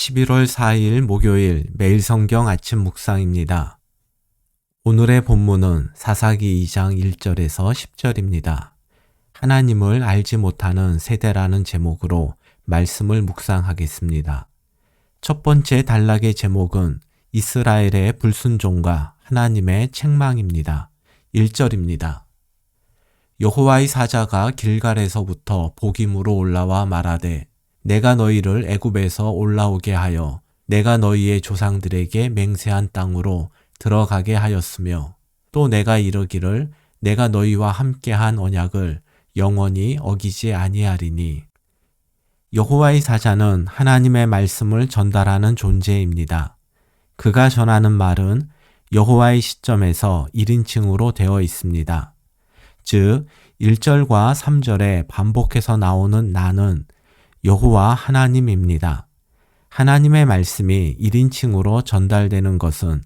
11월 4일 목요일 매일 성경 아침 묵상입니다. 오늘의 본문은 사사기 2장 1절에서 10절입니다. 하나님을 알지 못하는 세대라는 제목으로 말씀을 묵상하겠습니다. 첫 번째 단락의 제목은 이스라엘의 불순종과 하나님의 책망입니다. 1절입니다. 여호와의 사자가 길갈에서부터 복임으로 올라와 말하되 내가 너희를 애굽에서 올라오게 하여 내가 너희의 조상들에게 맹세한 땅으로 들어가게 하였으며 또 내가 이르기를 내가 너희와 함께한 언약을 영원히 어기지 아니하리니. 여호와의 사자는 하나님의 말씀을 전달하는 존재입니다. 그가 전하는 말은 여호와의 시점에서 1인칭으로 되어 있습니다. 즉 1절과 3절에 반복해서 나오는 나는 여호와 하나님입니다. 하나님의 말씀이 1인칭으로 전달되는 것은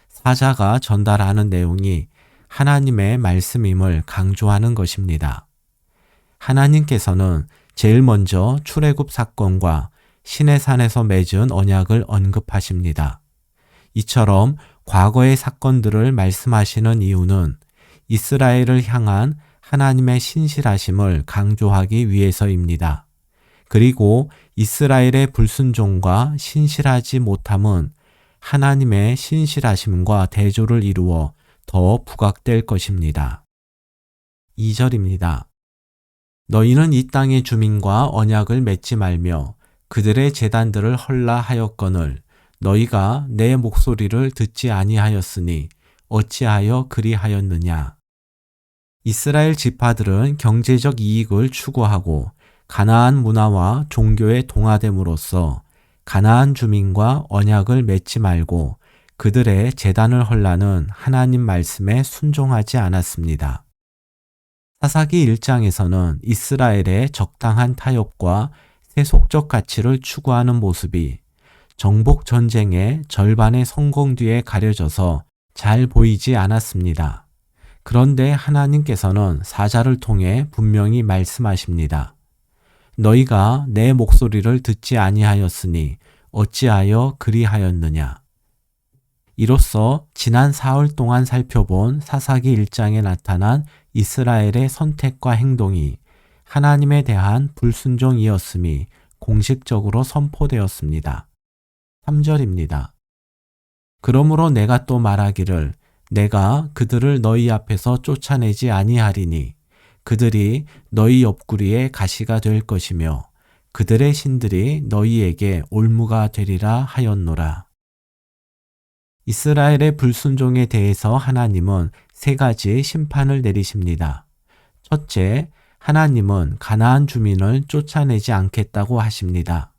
사자가 전달하는 내용이 하나님의 말씀임을 강조하는 것입니다. 하나님께서는 제일 먼저 출애굽 사건과 시내산에서 맺은 언약을 언급하십니다. 이처럼 과거의 사건들을 말씀하시는 이유는 이스라엘을 향한 하나님의 신실하심을 강조하기 위해서입니다. 그리고 이스라엘의 불순종과 신실하지 못함은 하나님의 신실하심과 대조를 이루어 더 부각될 것입니다. 2절입니다. 너희는 이 땅의 주민과 언약을 맺지 말며 그들의 제단들을 헐라 하였거늘 너희가 내 목소리를 듣지 아니하였으니 어찌하여 그리하였느냐. 이스라엘 지파들은 경제적 이익을 추구하고 가나안 문화와 종교에 동화됨으로써 가나안 주민과 언약을 맺지 말고 그들의 제단을 헐라는 하나님 말씀에 순종하지 않았습니다. 사사기 1장에서는 이스라엘의 적당한 타협과 세속적 가치를 추구하는 모습이 정복 전쟁의 절반의 성공 뒤에 가려져서 잘 보이지 않았습니다. 그런데 하나님께서는 사자를 통해 분명히 말씀하십니다. 너희가 내 목소리를 듣지 아니하였으니 어찌하여 그리하였느냐. 이로써 지난 사흘 동안 살펴본 사사기 1장에 나타난 이스라엘의 선택과 행동이 하나님에 대한 불순종이었음이 공식적으로 선포되었습니다. 3절입니다. 그러므로 내가 또 말하기를 내가 그들을 너희 앞에서 쫓아내지 아니하리니 그들이 너희 옆구리에 가시가 될 것이며 그들의 신들이 너희에게 올무가 되리라 하였노라. 이스라엘의 불순종에 대해서 하나님은 세 가지 심판을 내리십니다. 첫째, 하나님은 가나안 주민을 쫓아내지 않겠다고 하십니다.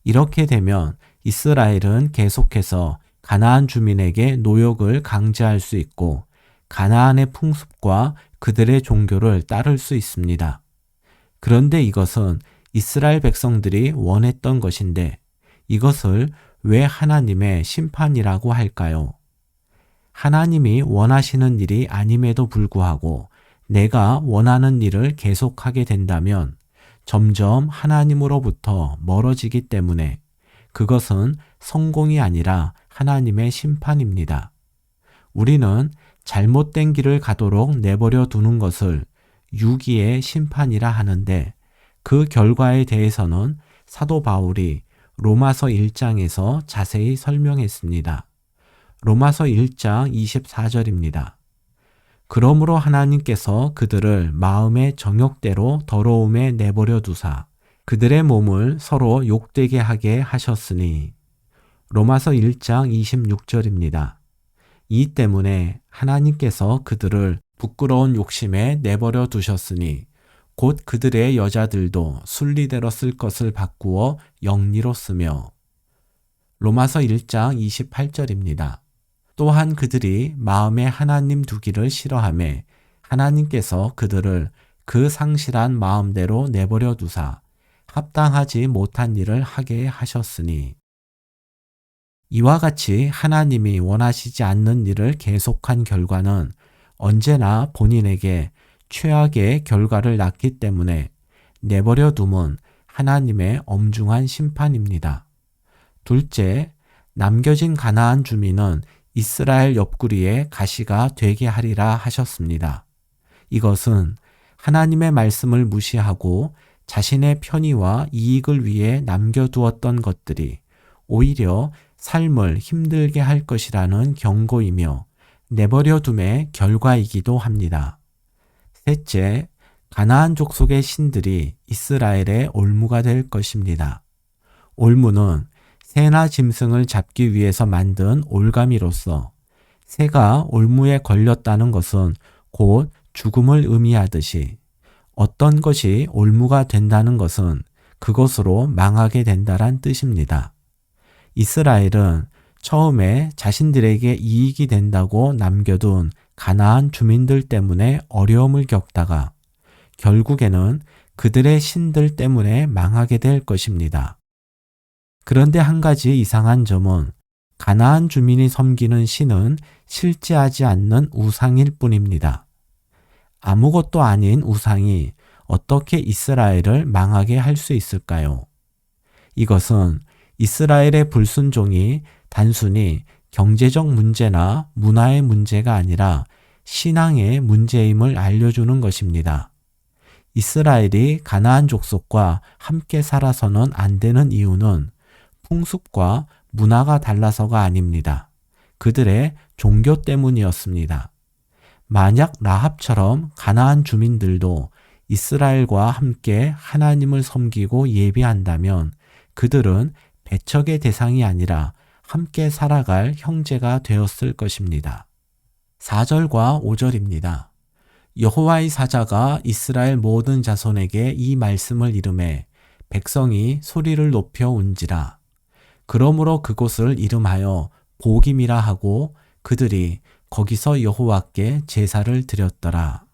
이렇게 되면 이스라엘은 계속해서 가나안 주민에게 노역을 강제할 수 있고 가나안의 풍습과 그들의 종교를 따를 수 있습니다. 그런데 이것은 이스라엘 백성들이 원했던 것인데 이것을 왜 하나님의 심판이라고 할까요? 하나님이 원하시는 일이 아님에도 불구하고 내가 원하는 일을 계속하게 된다면 점점 하나님으로부터 멀어지기 때문에 그것은 성공이 아니라 하나님의 심판입니다. 우리는 잘못된 길을 가도록 내버려 두는 것을 유기의 심판이라 하는데 그 결과에 대해서는 사도 바울이 로마서 1장에서 자세히 설명했습니다. 로마서 1장 24절입니다. 그러므로 하나님께서 그들을 마음의 정욕대로 더러움에 내버려 두사 그들의 몸을 서로 욕되게 하게 하셨으니. 로마서 1장 26절입니다. 이 때문에 하나님께서 그들을 부끄러운 욕심에 내버려 두셨으니 곧 그들의 여자들도 순리대로 쓸 것을 바꾸어 영리로 쓰며. 로마서 1장 28절입니다. 또한 그들이 마음에 하나님 두기를 싫어하매 하나님께서 그들을 그 상실한 마음대로 내버려 두사 합당하지 못한 일을 하게 하셨으니. 이와 같이 하나님이 원하시지 않는 일을 계속한 결과는 언제나 본인에게 최악의 결과를 낳기 때문에 내버려 둠은 하나님의 엄중한 심판입니다. 둘째, 남겨진 가나안 주민은 이스라엘 옆구리에 가시가 되게 하리라 하셨습니다. 이것은 하나님의 말씀을 무시하고 자신의 편의와 이익을 위해 남겨두었던 것들이 오히려 삶을 힘들게 할 것이라는 경고이며 내버려둠의 결과이기도 합니다. 셋째, 가나안 족속의 신들이 이스라엘의 올무가 될 것입니다. 올무는 새나 짐승을 잡기 위해서 만든 올가미로서 새가 올무에 걸렸다는 것은 곧 죽음을 의미하듯이 어떤 것이 올무가 된다는 것은 그것으로 망하게 된다란 뜻입니다. 이스라엘은 처음에 자신들에게 이익이 된다고 남겨둔 가나안 주민들 때문에 어려움을 겪다가 결국에는 그들의 신들 때문에 망하게 될 것입니다. 그런데 한 가지 이상한 점은 가나안 주민이 섬기는 신은 실제하지 않는 우상일 뿐입니다. 아무것도 아닌 우상이 어떻게 이스라엘을 망하게 할 수 있을까요? 이것은 이스라엘의 불순종이 단순히 경제적 문제나 문화의 문제가 아니라 신앙의 문제임을 알려주는 것입니다. 이스라엘이 가나안 족속과 함께 살아서는 안 되는 이유는 풍습과 문화가 달라서가 아닙니다. 그들의 종교 때문이었습니다. 만약 라합처럼 가나안 주민들도 이스라엘과 함께 하나님을 섬기고 예배한다면 그들은 배척의 대상이 아니라 함께 살아갈 형제가 되었을 것입니다. 4절과 5절입니다. 여호와의 사자가 이스라엘 모든 자손에게 이 말씀을 이르매 백성이 소리를 높여 운지라. 그러므로 그곳을 이름하여 보김이라 하고 그들이 거기서 여호와께 제사를 드렸더라.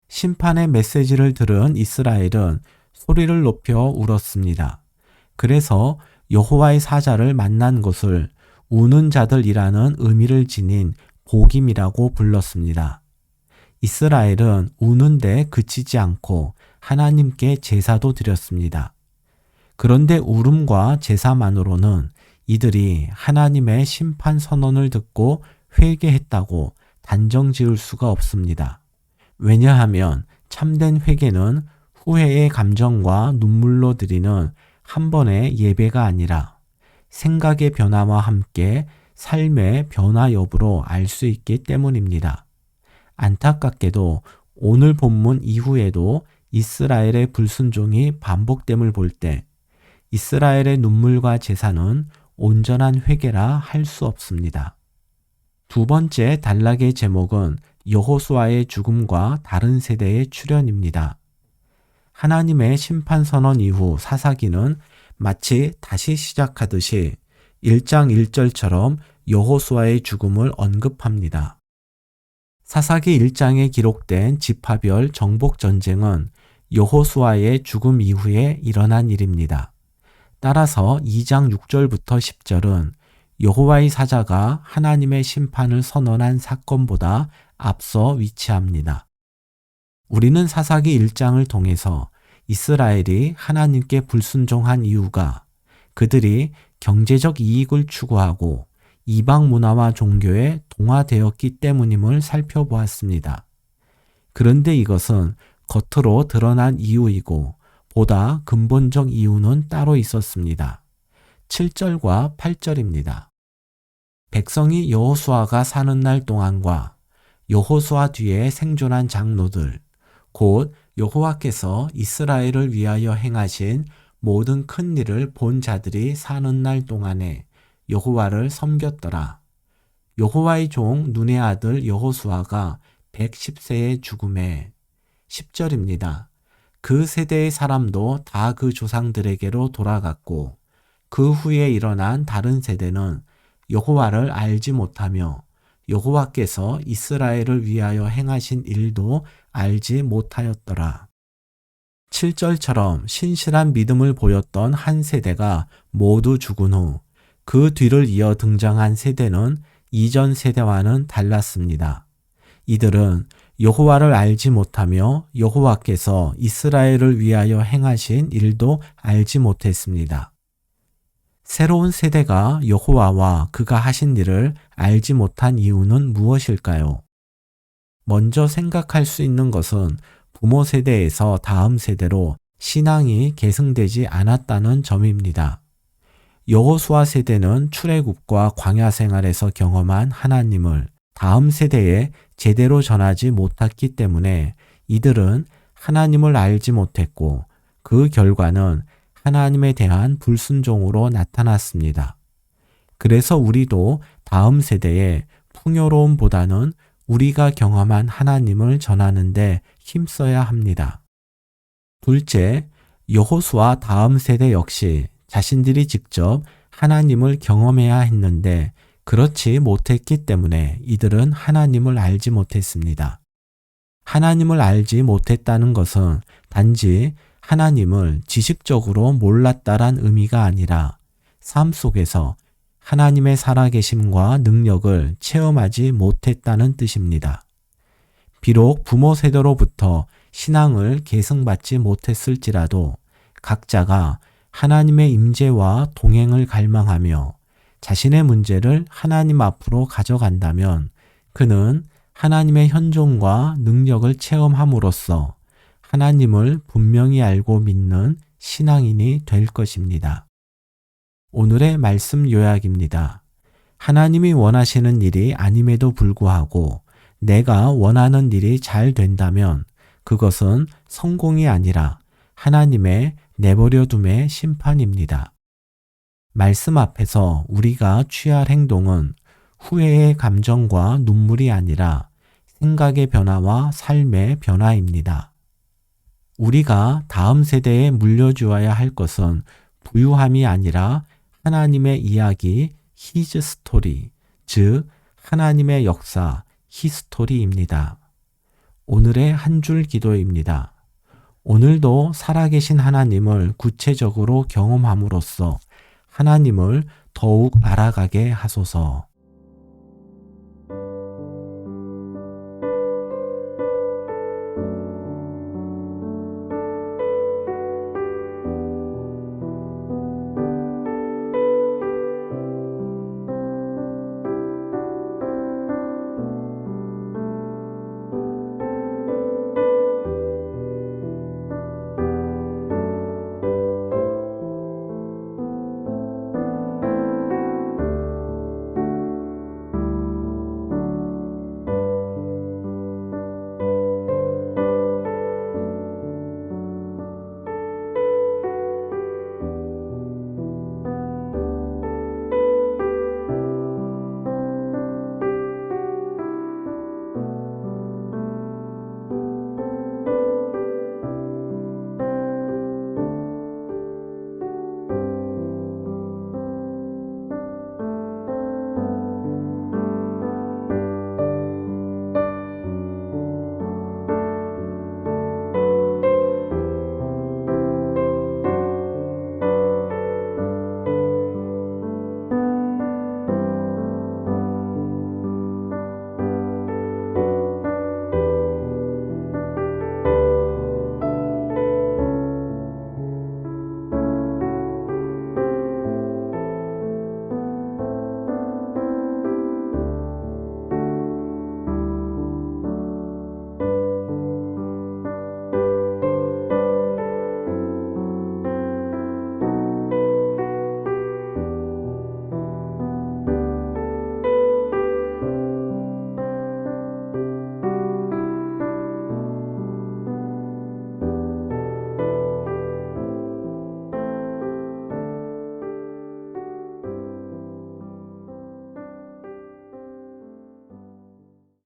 심판의 메시지를 들은 이스라엘은 소리를 높여 울었습니다. 그래서 여호와의 사자를 만난 곳을 우는 자들이라는 의미를 지닌 보김이라고 불렀습니다. 이스라엘은 우는데 그치지 않고 하나님께 제사도 드렸습니다. 그런데 울음과 제사만으로는 이들이 하나님의 심판 선언을 듣고 회개했다고 단정 지을 수가 없습니다. 왜냐하면 참된 회개는 후회의 감정과 눈물로 드리는 한 번의 예배가 아니라 생각의 변화와 함께 삶의 변화 여부로 알 수 있기 때문입니다. 안타깝게도 오늘 본문 이후에도 이스라엘의 불순종이 반복됨을 볼 때 이스라엘의 눈물과 제사는 온전한 회개라 할 수 없습니다. 두 번째 단락의 제목은 여호수아의 죽음과 다른 세대의 출현입니다. 하나님의 심판 선언 이후 사사기는 마치 다시 시작하듯이 1장 1절처럼 여호수아의 죽음을 언급합니다. 사사기 1장에 기록된 지파별 정복 전쟁은 여호수아의 죽음 이후에 일어난 일입니다. 따라서 2장 6절부터 10절은 여호와의 사자가 하나님의 심판을 선언한 사건보다 앞서 위치합니다. 우리는 사사기 1장을 통해서 이스라엘이 하나님께 불순종한 이유가 그들이 경제적 이익을 추구하고 이방 문화와 종교에 동화되었기 때문임을 살펴보았습니다. 그런데 이것은 겉으로 드러난 이유이고 보다 근본적 이유는 따로 있었습니다. 7절과 8절입니다. 백성이 여호수아가 사는 날 동안과 여호수아 뒤에 생존한 장로들, 곧 여호와께서 이스라엘을 위하여 행하신 모든 큰 일을 본 자들이 사는 날 동안에 여호와를 섬겼더라. 여호와의 종 눈의 아들 여호수아가 110세의 죽음에 10절입니다. 그 세대의 사람도 다 그 조상들에게로 돌아갔고 그 후에 일어난 다른 세대는 여호와를 알지 못하며 여호와께서 이스라엘을 위하여 행하신 일도 알지 못하였더라. 7절처럼 신실한 믿음을 보였던 한 세대가 모두 죽은 후 그 뒤를 이어 등장한 세대는 이전 세대와는 달랐습니다. 이들은 여호와를 알지 못하며 여호와께서 이스라엘을 위하여 행하신 일도 알지 못했습니다. 새로운 세대가 여호와와 그가 하신 일을 알지 못한 이유는 무엇일까요? 먼저 생각할 수 있는 것은 부모 세대에서 다음 세대로 신앙이 계승되지 않았다는 점입니다. 여호수아 세대는 출애굽과 광야 생활에서 경험한 하나님을 다음 세대에 제대로 전하지 못했기 때문에 이들은 하나님을 알지 못했고 그 결과는 하나님에 대한 불순종으로 나타났습니다. 그래서 우리도 다음 세대에 풍요로움보다는 우리가 경험한 하나님을 전하는데 힘써야 합니다. 둘째, 여호수아 다음 세대 역시 자신들이 직접 하나님을 경험해야 했는데 그렇지 못했기 때문에 이들은 하나님을 알지 못했습니다. 하나님을 알지 못했다는 것은 단지 하나님을 지식적으로 몰랐다란 의미가 아니라 삶 속에서 하나님의 살아계심과 능력을 체험하지 못했다는 뜻입니다. 비록 부모 세대로부터 신앙을 계승받지 못했을지라도 각자가 하나님의 임재와 동행을 갈망하며 자신의 문제를 하나님 앞으로 가져간다면 그는 하나님의 현존과 능력을 체험함으로써 하나님을 분명히 알고 믿는 신앙인이 될 것입니다. 오늘의 말씀 요약입니다. 하나님이 원하시는 일이 아님에도 불구하고 내가 원하는 일이 잘 된다면 그것은 성공이 아니라 하나님의 내버려둠의 심판입니다. 말씀 앞에서 우리가 취할 행동은 후회의 감정과 눈물이 아니라 생각의 변화와 삶의 변화입니다. 우리가 다음 세대에 물려주어야 할 것은 부유함이 아니라 하나님의 이야기, His story, 즉 하나님의 역사, 히스토리입니다. 오늘의 한 줄 기도입니다. 오늘도 살아계신 하나님을 구체적으로 경험함으로써 하나님을 더욱 알아가게 하소서.